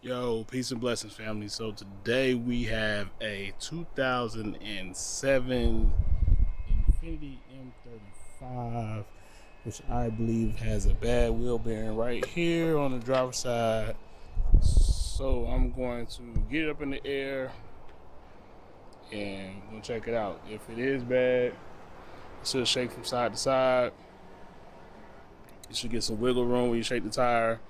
Yo, peace and blessings, family. So today we have a 2007 Infiniti M35, which I believe has a bad wheel bearing right here on the driver's side. So I'm going to get it up in the air and we'll check it out. If it is bad, it should shake from side to side. You should get some wiggle room when you shake the tire.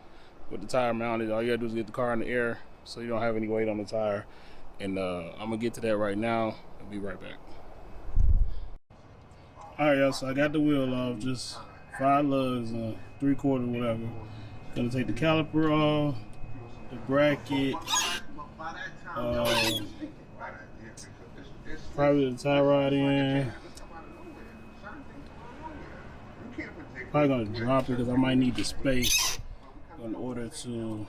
With the tire mounted, all you gotta do is get the car in the air so you don't have any weight on the tire. And I'm gonna get to that right now. I'll be right back. Alright, y'all, so I got the wheel off, just 5 lugs, 3/4, whatever. Gonna take the caliper off, the bracket, probably the tie rod in. Probably gonna drop it because I might need the space in order to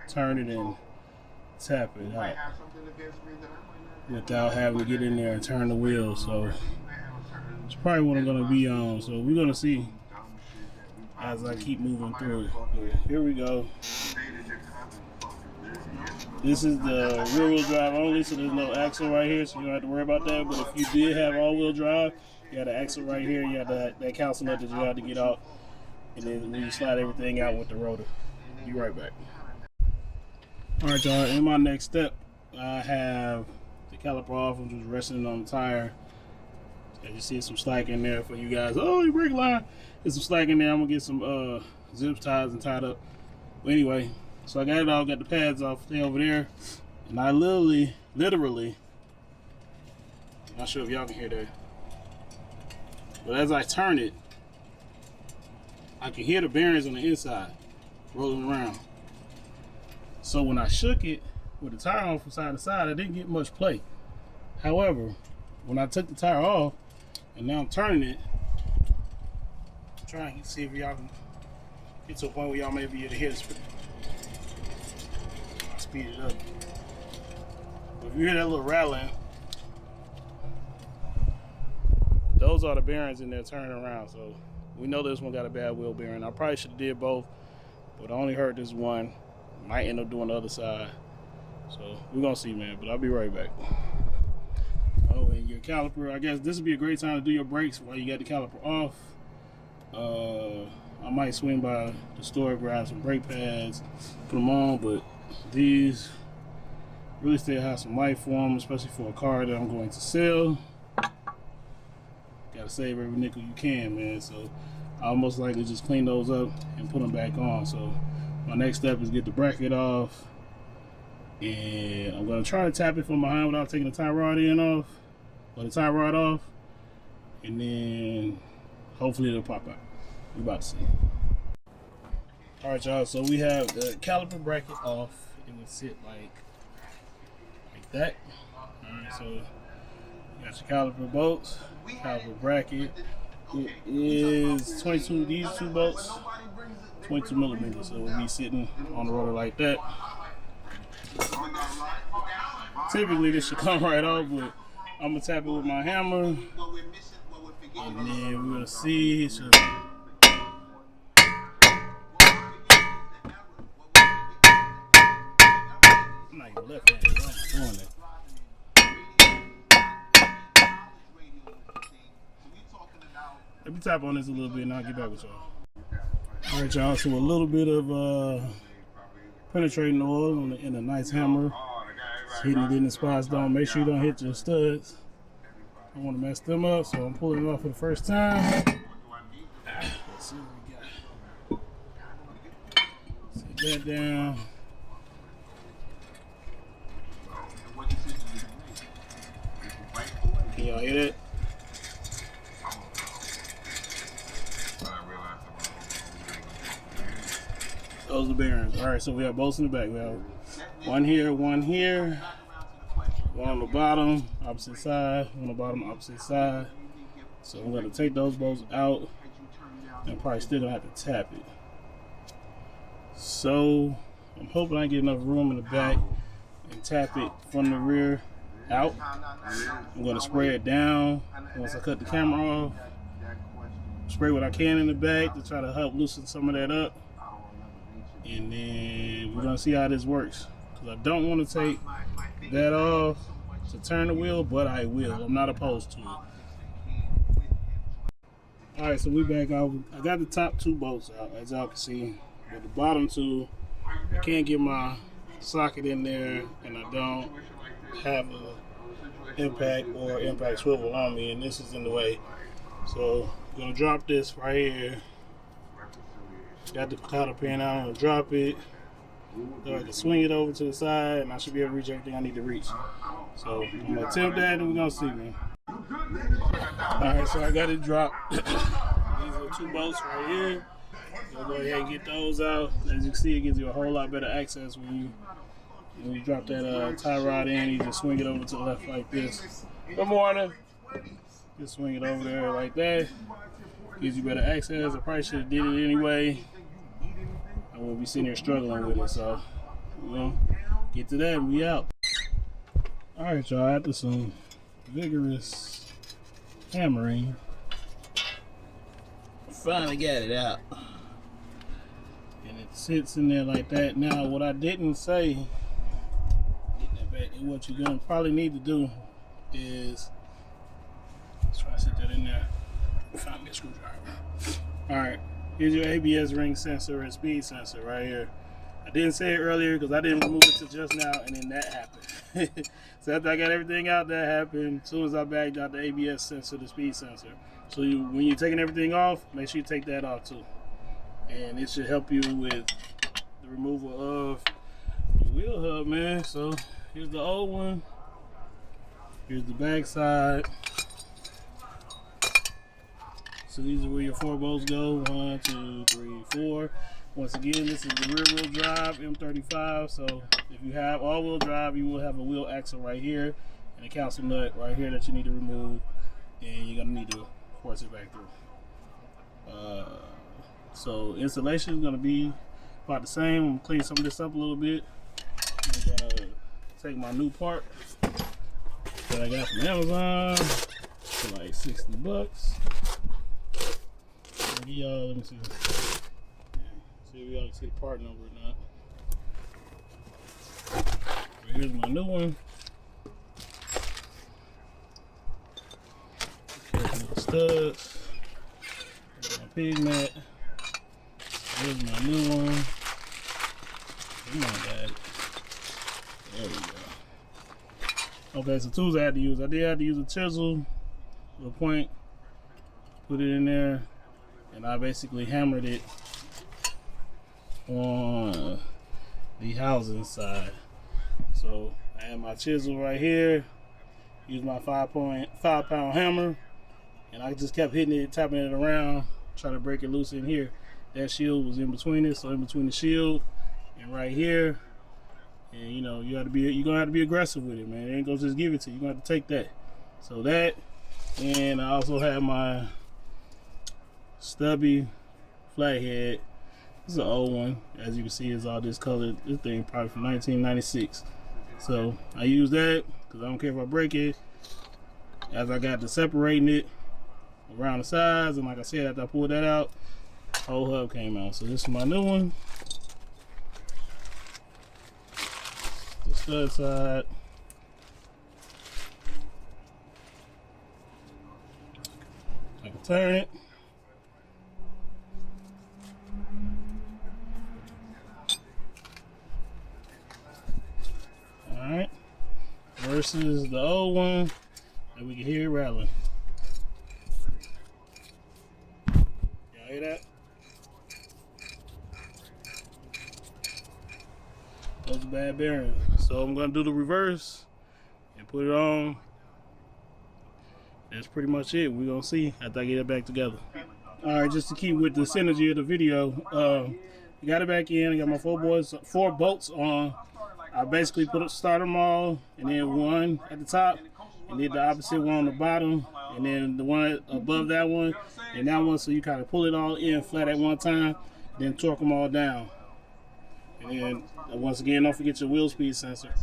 turn it and tap it out without having to get in there and turn the wheel. So it's probably what I'm going to be on. So we're going to see as I keep moving through it. But here we go. This is the rear wheel drive only, so there's no axle right here, so you don't have to worry about that. But if you did have all wheel drive, you got an axle right here, you got that council nut that you have to get off, and then you slide everything out with the rotor. Be right back. Alright, y'all, in my next step, I have the caliper off. I'm just resting it on the tire. As you see, some slack in there for you guys. Oh, your brake line. There's some slack in there. I'm gonna get some zip ties and tied up. But anyway, so I got it all, got the pads off over there. And I literally, not sure if y'all can hear that, but as I turn it, I can hear the bearings on the inside rolling around. So when I shook it with the tire on from side to side, I didn't get much play. However, when I took the tire off and now I'm turning it, I'm trying to see if y'all can get to a point where y'all may be able to hear the speed. I'll speed it up. But if you hear that little rattling, those are the bearings in there turning around. So we know this one got a bad wheel bearing. I probably should have did both, but I only heard this one. Might end up doing the other side. So we're gonna see, man, but I'll be right back. Oh, and your caliper, I guess this would be a great time to do your brakes while you got the caliper off. I might swing by the store, grab some brake pads, put them on, but these really still have some life for them, especially for a car that I'm going to sell. Gotta save every nickel you can, man. So I'll most likely just clean those up and put them back on. So my next step is get the bracket off, and I'm gonna try to tap it from behind without taking the tie rod off, and then hopefully it'll pop out. We're about to see. All right, y'all. So we have the caliper bracket off. It would sit like that. All right, so you got your caliper bolts, caliper bracket. It is 22. These two bolts, 22 millimeters. So we'll be sitting on the rotor like that. Typically, this should come right off, but I'm gonna tap it with my hammer, and then we're gonna see. It should. I'm not even left-handed. I'm doing that. Let me tap on this a little bit and I'll get back with y'all. Alright, y'all, so a little bit of penetrating oil in a nice hammer. Just hitting it in the spots. Don't make sure you don't hit your studs. I don't want to mess them up, so I'm pulling it off for the first time. Let's see what we got. Set that down. Can y'all hear that? Those are the bearings. Alright, so we have bolts in the back. We have one here, one on the bottom, opposite side, one on the bottom, opposite side. So I'm going to take those bolts out and probably still going to have to tap it. So I'm hoping I get enough room in the back and tap it from the rear out. I'm going to spray it down once I cut the camera off. Spray what I can in the back to try to help loosen some of that up. And then we're gonna see how this works. because I don't want to take that off to turn the wheel, but I will. I'm not opposed to it. Alright, so we back out. I got the top 2 bolts out, as y'all can see. But the bottom 2, I can't get my socket in there, and I don't have a impact or impact swivel on me, and this is in the way. So I'm gonna drop this right here. Got the cotter pin out, I'm gonna drop it. So I can swing it over to the side, and I should be able to reach everything I need to reach. So I'm gonna attempt that, and we're gonna see, man. Alright, so I got it dropped. These are 2 bolts right here. So go ahead and get those out. As you can see, it gives you a whole lot better access when you drop that tie rod in. You just swing it over to the left like this. Good morning. Just swing it over there like that. Gives you better access. I probably should have did it anyway. I will be sitting here struggling with it. So we're gonna get to that and we out. Alright, y'all, after some vigorous hammering, finally got it out. And it sits in there like that. Now, what I didn't say, getting that back, and what you're gonna probably need to do is, let's try to sit that in there. Find me a screwdriver. Alright, here's your ABS ring sensor and speed sensor right here. I didn't say it earlier because I didn't remove it till just now, and then that happened. So after I got everything out, that happened. As soon as I bagged out the ABS sensor, the speed sensor. So when you're taking everything off, make sure you take that off too. And it should help you with the removal of your wheel hub, man. So here's the old one. Here's the back side. So these are where your 4 bolts go. 1, 2, 3, 4. Once again, this is the rear wheel drive M35. So if you have all wheel drive, you will have a wheel axle right here and a council nut right here that you need to remove, and you're gonna need to force it back through. So installation is gonna be about the same. I'm gonna clean some of this up a little bit. I'm gonna take my new part that I got from Amazon for like 60 bucks. Y'all, let me see. See if y'all can see the part number or not. Here's my new one. Okay, my studs. Here's my pig mat. Here's my new one. Come on, Dad. There we go. Okay, so tools I had to use. I did have to use a chisel with a point. Put it in there. And I basically hammered it on the housing side. So I have my chisel right here, use my 5-pound hammer, and I just kept hitting it, tapping it around, trying to break it loose in here. That shield was in between it, so in between the shield and right here. And you know, you're gonna have to be aggressive with it, man. It ain't gonna just give it to you. You're gonna have to take that. So that, and I also have my stubby flathead. This is an old one. As you can see, it's all discolored. This thing probably from 1996. So I use that because I don't care if I break it. As I got to separating it around the sides, and like I said, after I pulled that out, the whole hub came out. So this is my new one. The stud side. I can turn it. Alright, versus the old one that we can hear it rattling. Y'all hear that? Those are bad bearings. So I'm going to do the reverse and put it on. That's pretty much it. We're going to see after I get it back together. Alright, just to keep with the synergy of the video, I got it back in. I got my 4 bolts on. I basically start them all, and then one at the top, and then the opposite one on the bottom, and then the one above that one, and that one, so you kind of pull it all in flat at one time, then torque them all down. And then once again, don't forget your wheel speed sensor.